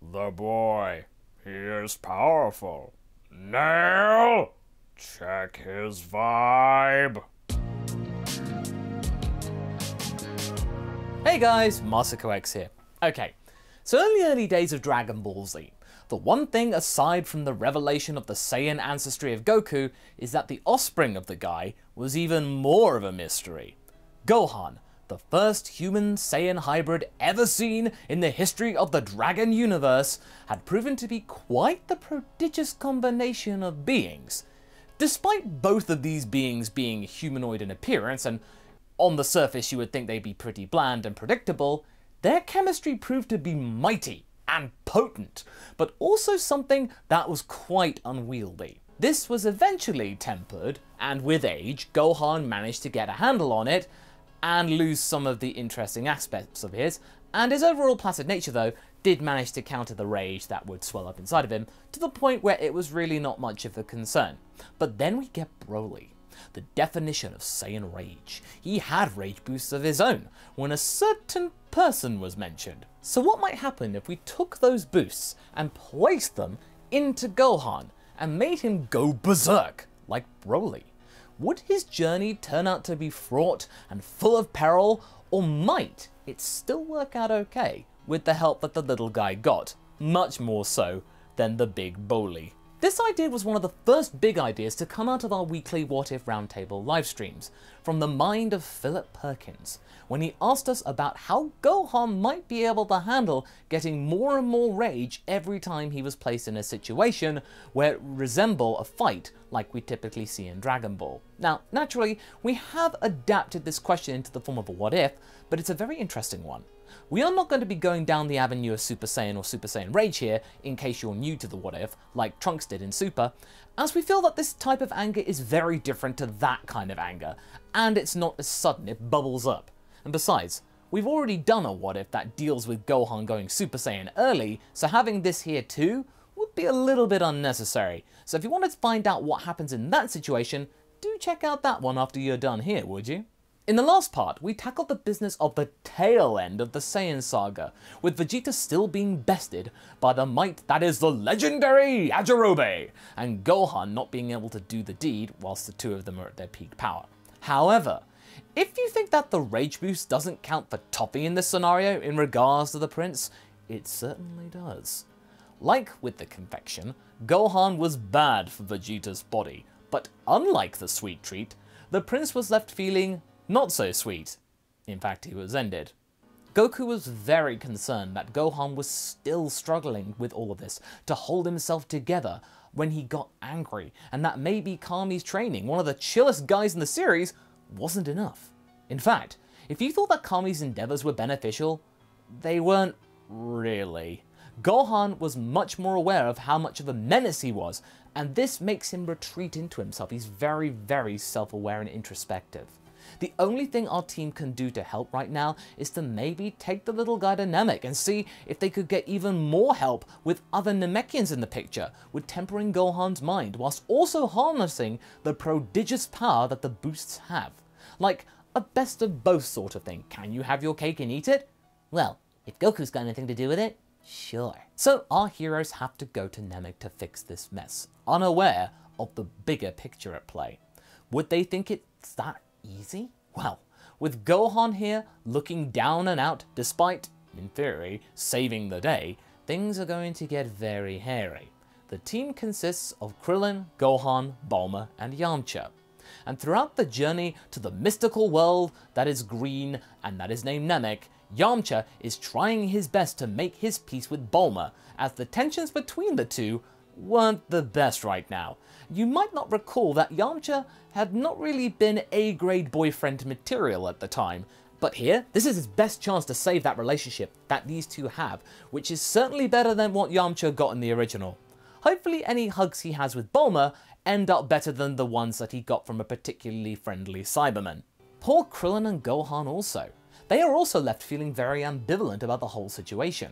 The boy, he is powerful. Nail! Check his vibe. Hey guys, Masako X here. Okay, so in the early days of Dragon Ball Z, the one thing aside from the revelation of the Saiyan ancestry of Goku is that the offspring of the guy was even more of a mystery. Gohan, the first human Saiyan hybrid ever seen in the history of the Dragon universe, had proven to be quite the prodigious combination of beings. Despite both of these beings being humanoid in appearance, and on the surface you would think they'd be pretty bland and predictable, their chemistry proved to be mighty and potent, but also something that was quite unwieldy. This was eventually tempered, and with age, Gohan managed to get a handle on it and lose some of the interesting aspects of his, and his overall placid nature though did manage to counter the rage that would swell up inside of him to the point where it was really not much of a concern. But then we get Broly, the definition of Saiyan rage. He had rage boosts of his own when a certain person was mentioned. So what might happen if we took those boosts and placed them into Gohan and made him go berserk like Broly? Would his journey turn out to be fraught and full of peril, or might it still work out okay with the help that the little guy got, much more so than the big Broly? This idea was one of the first big ideas to come out of our weekly What If Roundtable live streams, from the mind of Philip Perkins, when he asked us about how Gohan might be able to handle getting more and more rage every time he was placed in a situation where it resembled a fight like we typically see in Dragon Ball. Now, naturally, we have adapted this question into the form of a what if, but it's a very interesting one. We are not going to be going down the avenue of Super Saiyan or Super Saiyan Rage here, in case you're new to the what if, like Trunks did in Super, as we feel that this type of anger is very different to that kind of anger, and it's not as sudden, it bubbles up. And besides, we've already done a what if that deals with Gohan going Super Saiyan early, so having this here too would be a little bit unnecessary. So if you wanted to find out what happens in that situation, do check out that one after you're done here, would you? In the last part, we tackled the business of the tail end of the Saiyan saga, with Vegeta still being bested by the might that is the legendary Yajirobe, and Gohan not being able to do the deed whilst the two of them are at their peak power. However, if you think that the rage boost doesn't count for Toppy in this scenario in regards to the prince, it certainly does. Like with the confection, Gohan was bad for Vegeta's body, but unlike the sweet treat, the prince was left feeling not so sweet. In fact, he was ended. Goku was very concerned that Gohan was still struggling with all of this to hold himself together when he got angry, and that maybe Kami's training, one of the chillest guys in the series, wasn't enough. In fact, if you thought that Kami's endeavors were beneficial, they weren't really. Gohan was much more aware of how much of a menace he was, and this makes him retreat into himself. He's very, very self-aware and introspective. The only thing our team can do to help right now is to maybe take the little guy to Namek and see if they could get even more help with other Namekians in the picture, with tempering Gohan's mind whilst also harnessing the prodigious power that the boosts have. Like a best of both sort of thing. Can you have your cake and eat it? Well, if Goku's got anything to do with it, sure. So our heroes have to go to Namek to fix this mess, unaware of the bigger picture at play. Would they think it's that easy? Well, with Gohan here looking down and out despite, in theory, saving the day, things are going to get very hairy. The team consists of Krillin, Gohan, Bulma, and Yamcha. And throughout the journey to the mystical world that is green and that is named Namek, Yamcha is trying his best to make his peace with Bulma, as the tensions between the two weren't the best right now. You might not recall that Yamcha had not really been A-grade boyfriend material at the time, but here, this is his best chance to save that relationship that these two have, which is certainly better than what Yamcha got in the original. Hopefully any hugs he has with Bulma end up better than the ones that he got from a particularly friendly Cyberman. Poor Krillin and Gohan also. They are also left feeling very ambivalent about the whole situation.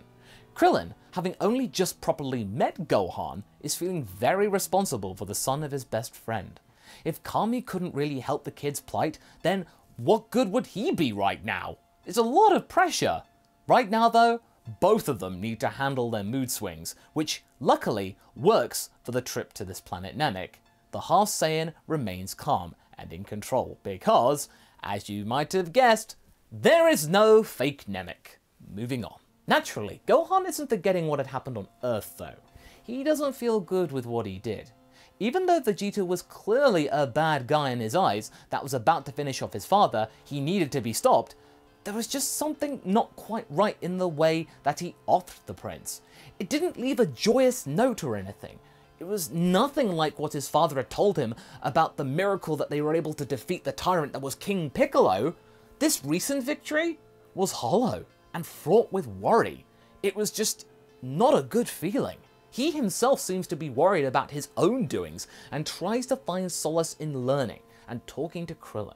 Krillin, having only just properly met Gohan, is feeling very responsible for the son of his best friend. If Kami couldn't really help the kid's plight, then what good would he be right now? It's a lot of pressure. Right now though, Both of them need to handle their mood swings, which luckily works for the trip to this planet Namek. The half Saiyan remains calm and in control because, as you might have guessed, there is no fake Namek. Moving on. Naturally, Gohan isn't forgetting what had happened on Earth though. He doesn't feel good with what he did. Even though Vegeta was clearly a bad guy in his eyes that was about to finish off his father, he needed to be stopped, there was just something not quite right in the way that he offed the prince. It didn't leave a joyous note or anything. It was nothing like what his father had told him about the miracle that they were able to defeat the tyrant that was King Piccolo. This recent victory was hollow and fraught with worry. It was just not a good feeling. He himself seems to be worried about his own doings and tries to find solace in learning and talking to Krillin.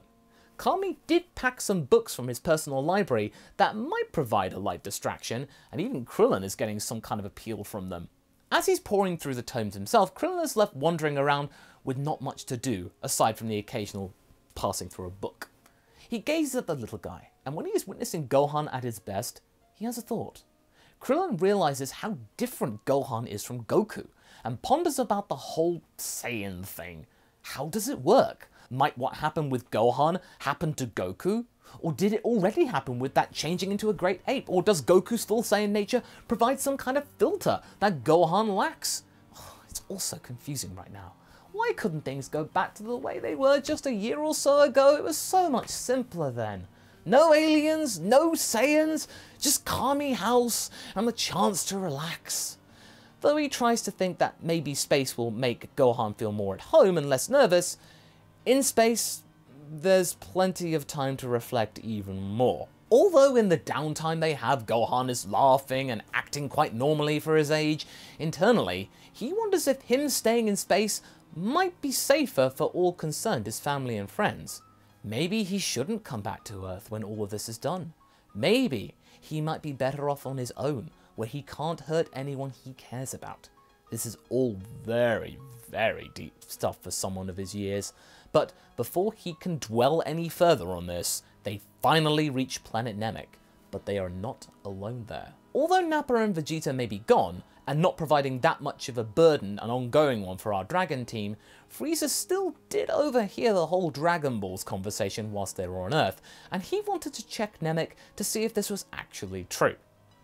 Kami did pack some books from his personal library that might provide a light distraction, and even Krillin is getting some kind of appeal from them. As he's poring through the tomes himself, Krillin is left wandering around with not much to do, aside from the occasional passing through a book. He gazes at the little guy, and when he is witnessing Gohan at his best, he has a thought. Krillin realizes how different Gohan is from Goku, and ponders about the whole Saiyan thing. How does it work? Might what happened with Gohan happen to Goku? Or did it already happen with that changing into a great ape? Or does Goku's full Saiyan nature provide some kind of filter that Gohan lacks? Oh, it's all so confusing right now. Why couldn't things go back to the way they were just a year or so ago? It was so much simpler then. No aliens, no Saiyans, just Kami House and the chance to relax. Though he tries to think that maybe space will make Gohan feel more at home and less nervous, in space, there's plenty of time to reflect even more. Although in the downtime they have, Gohan is laughing and acting quite normally for his age, internally, he wonders if him staying in space might be safer for all concerned, his family and friends. Maybe he shouldn't come back to Earth when all of this is done. Maybe he might be better off on his own, where he can't hurt anyone he cares about. This is all very, very deep stuff for someone of his years, but before he can dwell any further on this, they finally reach planet Namek, but they are not alone there. Although Nappa and Vegeta may be gone, and not providing that much of a burden, an ongoing one for our Dragon team, Frieza still did overhear the whole Dragon Balls conversation whilst they were on Earth, and he wanted to check Namek to see if this was actually true.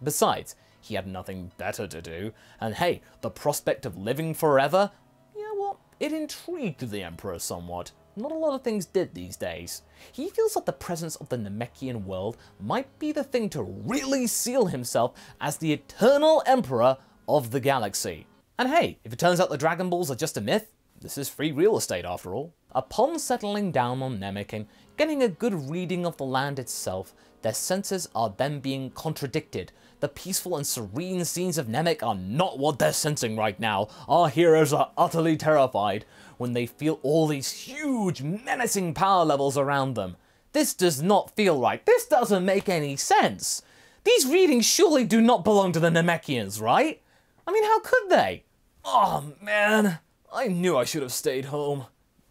Besides, he had nothing better to do, and hey, the prospect of living forever? You know what, it intrigued the Emperor somewhat. Not a lot of things did these days. He feels that the presence of the Namekian world might be the thing to really seal himself as the eternal Emperor of the galaxy. And hey, if it turns out the Dragon Balls are just a myth, this is free real estate after all. Upon settling down on Namek and getting a good reading of the land itself, their senses are then being contradicted. The peaceful and serene scenes of Namek are not what they're sensing right now. Our heroes are utterly terrified when they feel all these huge, menacing power levels around them. This does not feel right. This doesn't make any sense. These readings surely do not belong to the Namekians, right? I mean, how could they? Oh man, I knew I should have stayed home,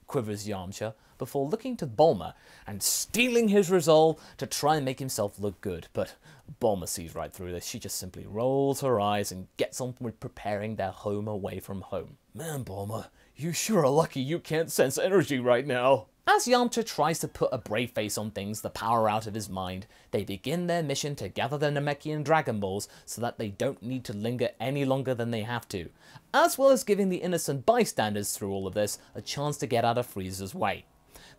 quivers Yamcha, before looking to Bulma and steeling his resolve to try and make himself look good. But Bulma sees right through this. She just simply rolls her eyes and gets on with preparing their home away from home. Man, Bulma, you sure are lucky you can't sense energy right now. As Yamcha tries to put a brave face on things, the power out of his mind, they begin their mission to gather the Namekian Dragon Balls so that they don't need to linger any longer than they have to, as well as giving the innocent bystanders through all of this a chance to get out of Frieza's way.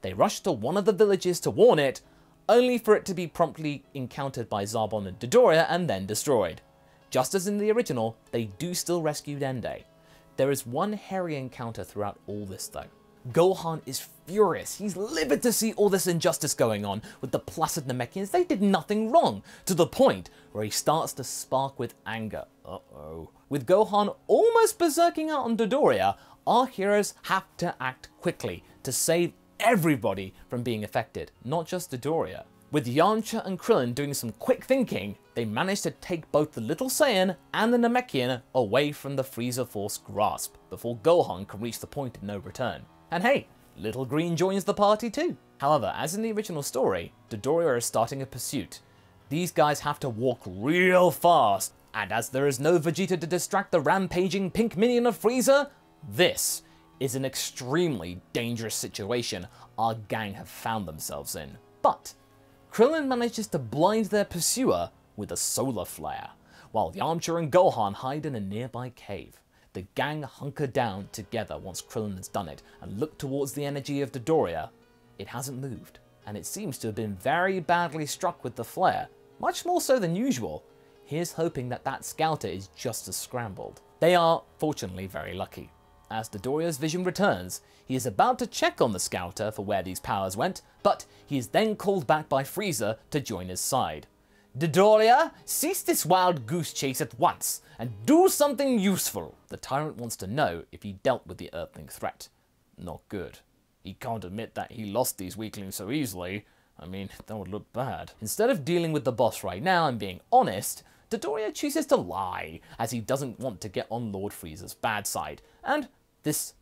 They rush to one of the villages to warn it, only for it to be promptly encountered by Zarbon and Dodoria and then destroyed. Just as in the original, they do still rescue Dende. There is one hairy encounter throughout all this though. Gohan is furious. He's livid to see all this injustice going on with the placid Namekians. They did nothing wrong, to the point where he starts to spark with anger. Uh-oh. With Gohan almost berserking out on Dodoria, our heroes have to act quickly to save everybody from being affected, not just Dodoria. With Yamcha and Krillin doing some quick thinking, they manage to take both the Little Saiyan and the Namekian away from the Frieza Force grasp, before Gohan can reach the point of no return. And hey, Little Green joins the party too. However, as in the original story, Dodoria is starting a pursuit. These guys have to walk real fast, and as there is no Vegeta to distract the rampaging pink minion of Frieza, this is an extremely dangerous situation our gang have found themselves in. But Krillin manages to blind their pursuer with a solar flare, while Yamcha and Gohan hide in a nearby cave. The gang hunker down together once Krillin has done it and look towards the energy of Dodoria. It hasn't moved, and it seems to have been very badly struck with the flare, much more so than usual. Here's hoping that that scouter is just as scrambled. They are, fortunately, very lucky. As Dodoria's vision returns, he is about to check on the scouter for where these powers went, but he is then called back by Frieza to join his side. Dodoria, cease this wild goose chase at once, and do something useful. The tyrant wants to know if he dealt with the Earthling threat. Not good. He can't admit that he lost these weaklings so easily. I mean, that would look bad. Instead of dealing with the boss right now and being honest, Dodoria chooses to lie, as he doesn't want to get on Lord Frieza's bad side. And this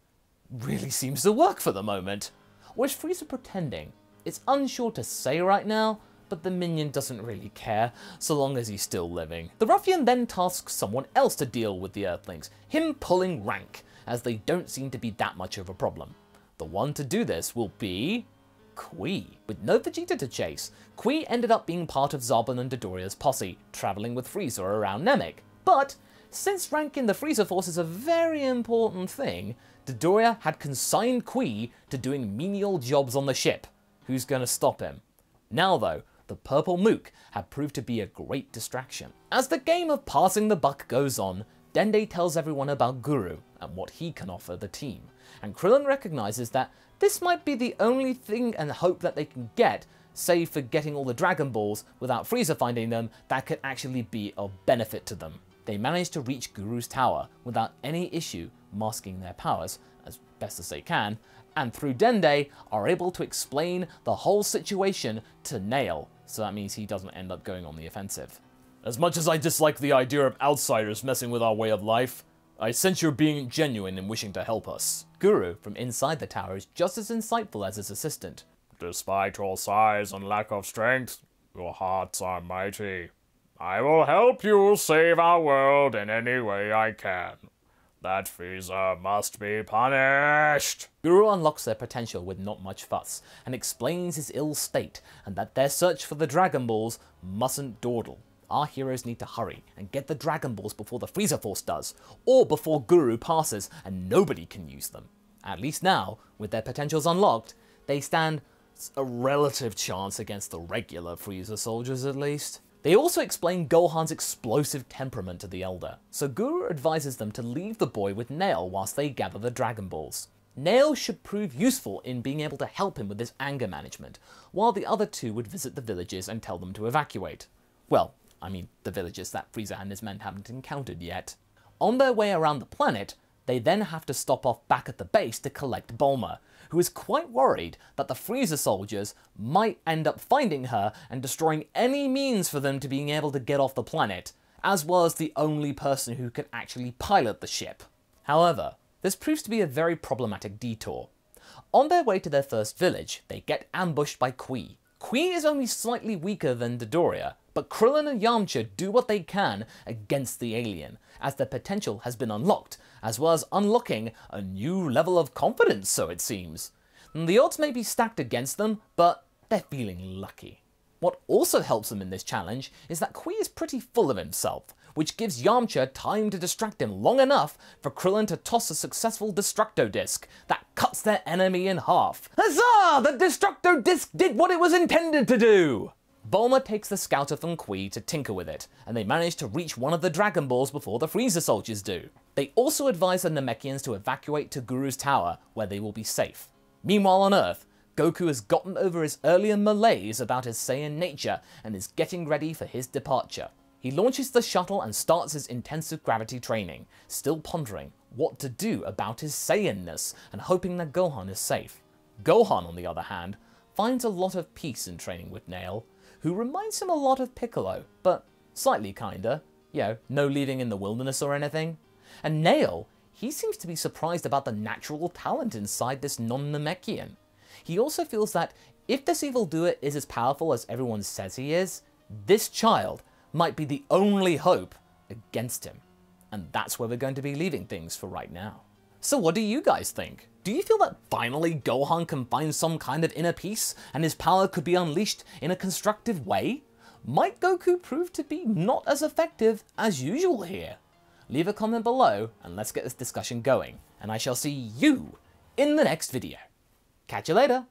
really seems to work for the moment. Or is Frieza pretending? It's unsure to say right now, but the minion doesn't really care, so long as he's still living. The ruffian then tasks someone else to deal with the Earthlings, him pulling rank, as they don't seem to be that much of a problem. The one to do this will be Qui. With no Vegeta to chase, Qui ended up being part of Zarbon and Dodoria's posse, travelling with Frieza around Namek. But since rank in the Frieza Force is a very important thing, Dodoria had consigned Qui to doing menial jobs on the ship. Who's gonna stop him? Now though, the Purple Mook had proved to be a great distraction. As the game of passing the buck goes on, Dende tells everyone about Guru and what he can offer the team, and Krillin recognizes that this might be the only thing and hope that they can get, save for getting all the Dragon Balls without Frieza finding them, that could actually be of benefit to them. They manage to reach Guru's tower without any issue masking their powers, as best as they can, and through Dende are able to explain the whole situation to Nail, so that means he doesn't end up going on the offensive. As much as I dislike the idea of outsiders messing with our way of life, I sense you're being genuine in wishing to help us. Guru from inside the tower is just as insightful as his assistant. Despite your size and lack of strength, your hearts are mighty. I will help you save our world in any way I can. That Frieza must be punished. Guru unlocks their potential with not much fuss, and explains his ill state, and that their search for the Dragon Balls mustn't dawdle. Our heroes need to hurry and get the Dragon Balls before the Frieza Force does, or before Guru passes and nobody can use them. At least now, with their potentials unlocked, they stand a relative chance against the regular Frieza soldiers at least. They also explain Gohan's explosive temperament to the Elder, so Guru advises them to leave the boy with Nail whilst they gather the Dragon Balls. Nail should prove useful in being able to help him with his anger management, while the other two would visit the villages and tell them to evacuate. Well, I mean the villages that Frieza and his men haven't encountered yet. On their way around the planet, they then have to stop off back at the base to collect Bulma, who is quite worried that the Frieza soldiers might end up finding her and destroying any means for them to being able to get off the planet, as well as the only person who can actually pilot the ship. However, this proves to be a very problematic detour. On their way to their first village, they get ambushed by Qui. Qui is only slightly weaker than Dodoria, but Krillin and Yamcha do what they can against the alien, as their potential has been unlocked, as well as unlocking a new level of confidence, so it seems. And the odds may be stacked against them, but they're feeling lucky. What also helps them in this challenge is that Qui is pretty full of himself, which gives Yamcha time to distract him long enough for Krillin to toss a successful Destructo Disc that cuts their enemy in half. Huzzah! The Destructo Disc did what it was intended to do! Bulma takes the scouter from Qui to tinker with it, and they manage to reach one of the Dragon Balls before the Frieza soldiers do. They also advise the Namekians to evacuate to Guru's tower, where they will be safe. Meanwhile on Earth, Goku has gotten over his earlier malaise about his Saiyan nature and is getting ready for his departure. He launches the shuttle and starts his intensive gravity training, still pondering what to do about his Saiyanness and hoping that Gohan is safe. Gohan, on the other hand, finds a lot of peace in training with Nail, who reminds him a lot of Piccolo, but slightly kinder. You know, no leaving in the wilderness or anything. And Nail, he seems to be surprised about the natural talent inside this non-Namekian. He also feels that if this evildoer is as powerful as everyone says he is, this child might be the only hope against him. And that's where we're going to be leaving things for right now. So what do you guys think? Do you feel that finally Gohan can find some kind of inner peace and his power could be unleashed in a constructive way? Might Goku prove to be not as effective as usual here? Leave a comment below and let's get this discussion going. And I shall see you in the next video. Catch you later!